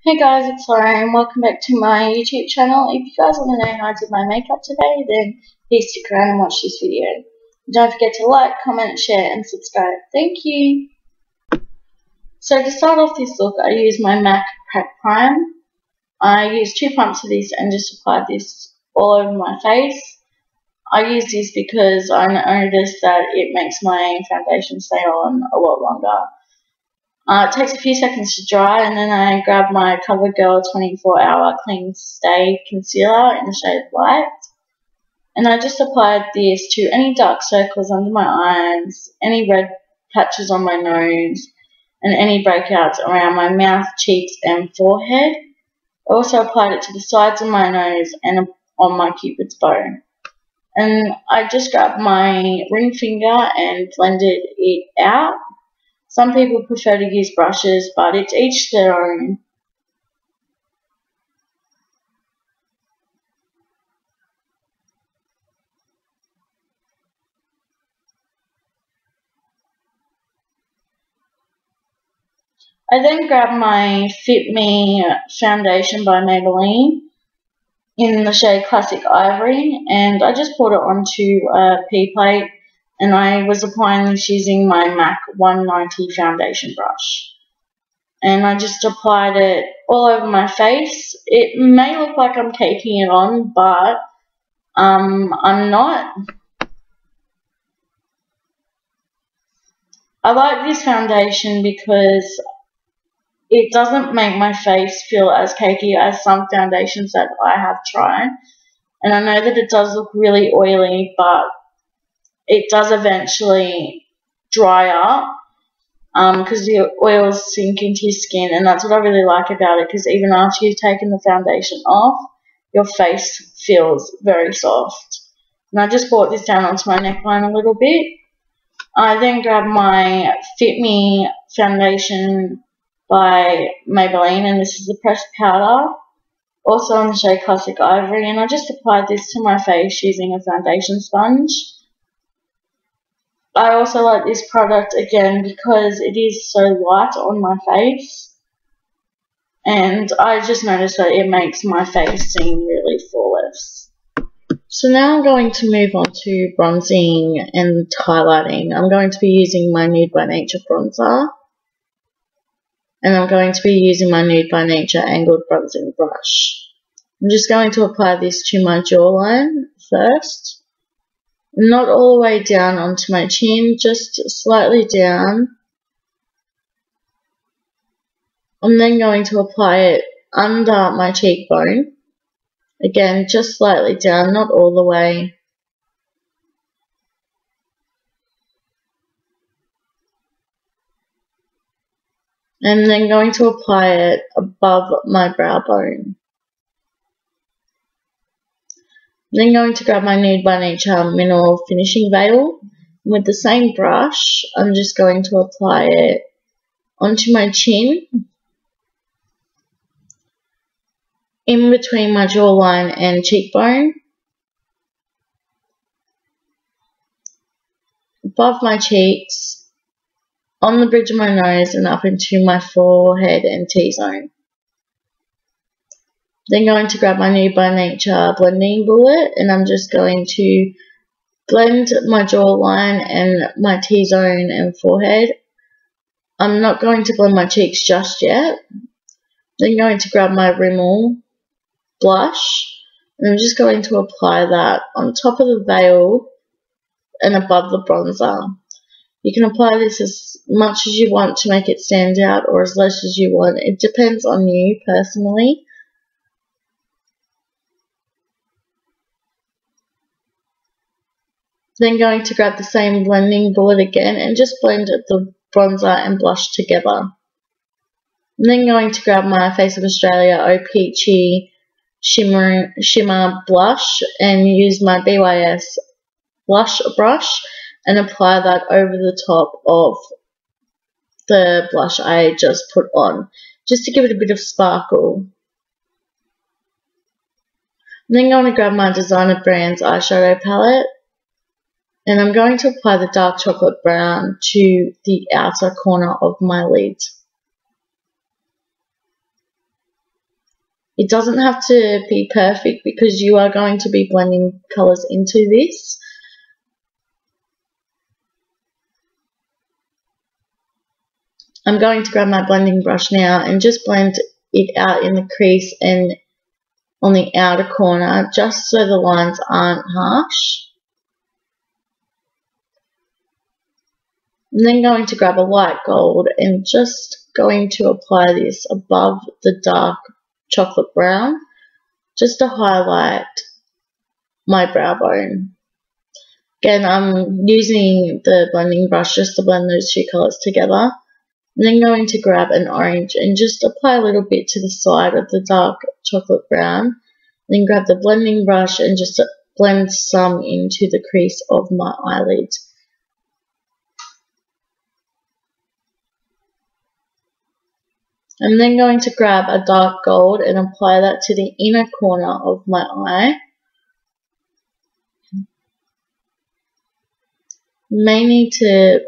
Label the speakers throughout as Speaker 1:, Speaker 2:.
Speaker 1: Hey guys, it's Laura and welcome back to my YouTube channel. If you guys want to know how I did my makeup today, then please stick around and watch this video. Don't forget to like, comment, share and subscribe. Thank you. So to start off this look, I use my MAC Prep Prime. I use 2 pumps of this and just applied this all over my face. I use this because I noticed that it makes my foundation stay on a lot longer. It takes a few seconds to dry, and then I grab my CoverGirl 24-hour Clean Stay Concealer in the shade Light. And I just applied this to any dark circles under my eyes, any red patches on my nose, and any breakouts around my mouth, cheeks, and forehead. I also applied it to the sides of my nose and on my cupid's bow. And I just grabbed my ring finger and blended it out. Some people prefer to use brushes, but it's each their own. I then grabbed my Fit Me foundation by Maybelline in the shade Classic Ivory, and I just poured it onto a pea plate, and I was applying this using my MAC 190 foundation brush. And I just applied it all over my face. It may look like I'm caking it on, but I'm not. I like this foundation because it doesn't make my face feel as cakey as some foundations that I have tried. And I know that it does look really oily, but it does eventually dry up because the oils sink into your skin, and that's what I really like about it, because even after you've taken the foundation off, your face feels very soft. And I just brought this down onto my neckline a little bit. I then grabbed my Fit Me foundation by Maybelline, and this is the pressed powder, also in the shade Classic Ivory, and I just applied this to my face using a foundation sponge. I also like this product again because it is so light on my face, and I just noticed that it makes my face seem really flawless. So now I'm going to move on to bronzing and highlighting. I'm going to be using my Nude by Nature bronzer, and I'm going to be using my Nude by Nature angled bronzing brush. I'm just going to apply this to my jawline first. Not all the way down onto my chin, just slightly down. I'm then going to apply it under my cheekbone. Again, just slightly down, not all the way. And then going to apply it above my brow bone. Then going to grab my Nude by Nature Mineral Finishing Veil. With the same brush, I'm just going to apply it onto my chin, in between my jawline and cheekbone, above my cheeks, on the bridge of my nose, and up into my forehead and T-zone. Then going to grab my Nude by Nature blending bullet, and I'm just going to blend my jawline and my T-zone and forehead. I'm not going to blend my cheeks just yet. Then going to grab my Rimmel blush, and I'm just going to apply that on top of the veil and above the bronzer. You can apply this as much as you want to make it stand out, or as less as you want. It depends on you personally. Then going to grab the same blending bullet again and just blend the bronzer and blush together. And then going to grab my Face of Australia Oh Peachy Shimmer blush and use my BYS blush brush and apply that over the top of the blush I just put on, just to give it a bit of sparkle. And then going to grab my Designer Brands eyeshadow palette, and I'm going to apply the dark chocolate brown to the outer corner of my lid. It doesn't have to be perfect because you are going to be blending colours into this. I'm going to grab my blending brush now and just blend it out in the crease and on the outer corner, just so the lines aren't harsh. I'm then going to grab a light gold and just going to apply this above the dark chocolate brown, just to highlight my brow bone. Again, I'm using the blending brush just to blend those two colours together. I'm then going to grab an orange and just apply a little bit to the side of the dark chocolate brown. Then grab the blending brush and just blend some into the crease of my eyelid. I'm then going to grab a dark gold and apply that to the inner corner of my eye. You may need to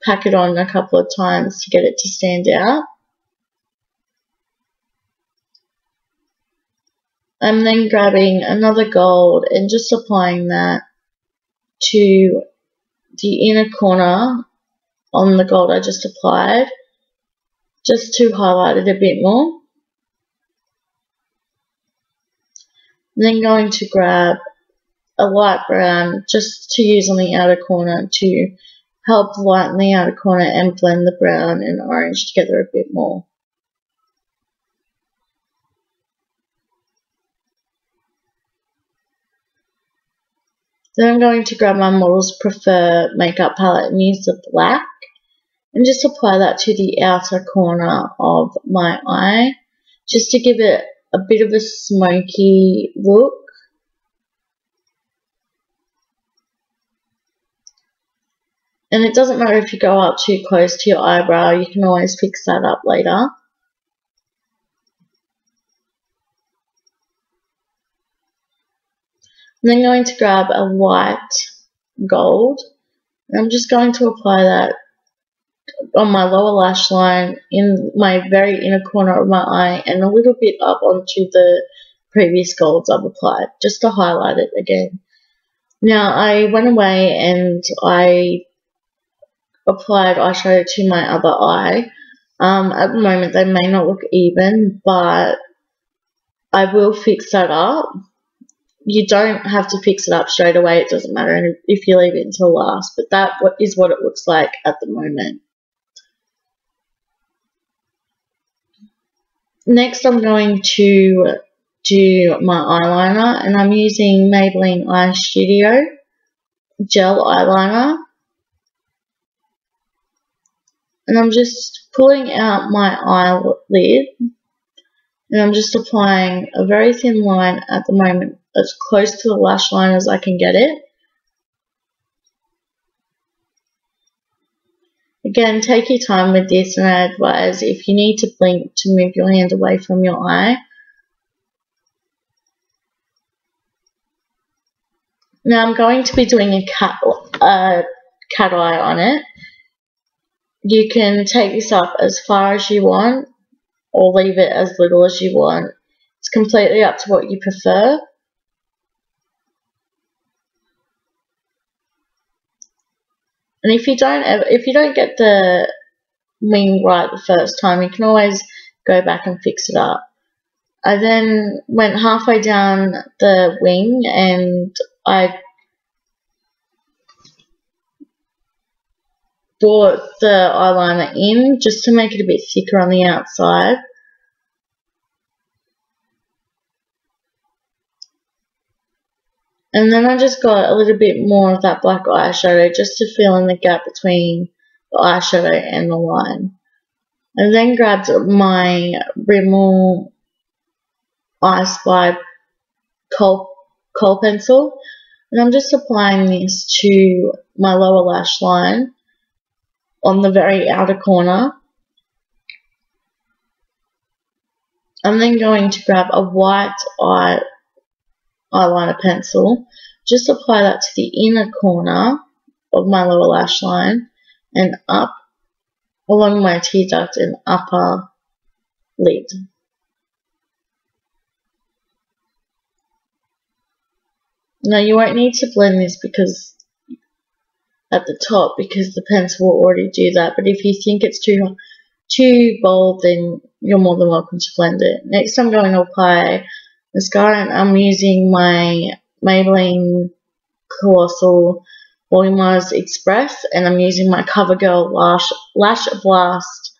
Speaker 1: pack it on a couple of times to get it to stand out. I'm then grabbing another gold and just applying that to the inner corner on the gold I just applied, just to highlight it a bit more. I'm then going to grab a light brown just to use on the outer corner to help lighten the outer corner and blend the brown and orange together a bit more. Then I'm going to grab my Modelsprefer makeup palette and use the black and just apply that to the outer corner of my eye, just to give it a bit of a smoky look. And it doesn't matter if you go up too close to your eyebrow, you can always fix that up later. I'm then going to grab a white gold, and I'm just going to apply that on my lower lash line in my very inner corner of my eye and a little bit up onto the previous golds I've applied, just to highlight it again. Now I went away and I applied eyeshadow to my other eye. At the moment they may not look even, but I will fix that up. You don't have to fix it up straight away, it doesn't matter if you leave it until last, but that is what it looks like at the moment. Next I'm going to do my eyeliner, and I'm using Maybelline EyeStudio gel eyeliner. And I'm just pulling out my eyelid, and I'm just applying a very thin line at the moment, as close to the lash line as I can get it. Again, take your time with this, and I advise if you need to blink to move your hand away from your eye. Now I'm going to be doing a cat eye on it. You can take this up as far as you want or leave it as little as you want. It's completely up to what you prefer. And if you don't get the wing right the first time, you can always go back and fix it up. I then went halfway down the wing and I brought the eyeliner in just to make it a bit thicker on the outside. And then I just got a little bit more of that black eyeshadow just to fill in the gap between the eyeshadow and the line. I then grabbed my Rimmel I Spy kohl pencil, and I'm just applying this to my lower lash line on the very outer corner. I'm then going to grab a white eyeliner pencil, just apply that to the inner corner of my lower lash line and up along my tear duct and upper lid. Now you won't need to blend this because at the top, because the pencil will already do that, but if you think it's too bold, then you're more than welcome to blend it. Next I'm going to apply mascara, and I'm using my Maybelline KOHL Volumized Express, and I'm using my CoverGirl Lash Blast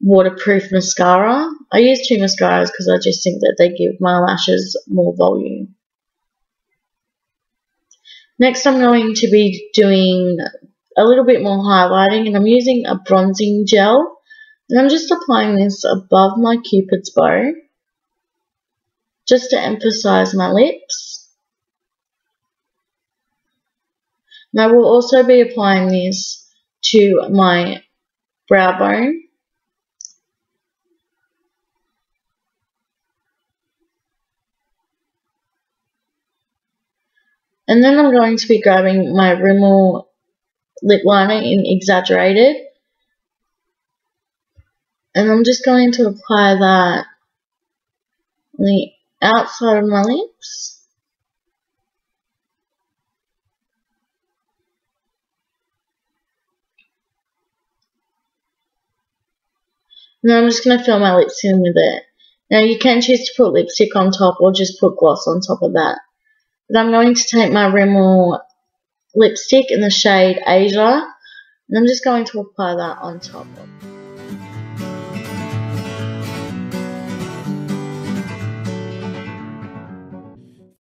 Speaker 1: waterproof mascara. I use 2 mascaras because I just think that they give my lashes more volume. Next I'm going to be doing a little bit more highlighting, and I'm using a bronzing gel, and I'm just applying this above my cupid's bow just to emphasize my lips. And I will also be applying this to my brow bone. And then I'm going to be grabbing my Rimmel lip liner in Exaggerated, and I'm just going to apply that on the outside of my lips. And then I'm just going to fill my lips in with it. Now you can choose to put lipstick on top or just put gloss on top of that. But I'm going to take my Rimmel lipstick in the shade Asia, and I'm just going to apply that on top of it.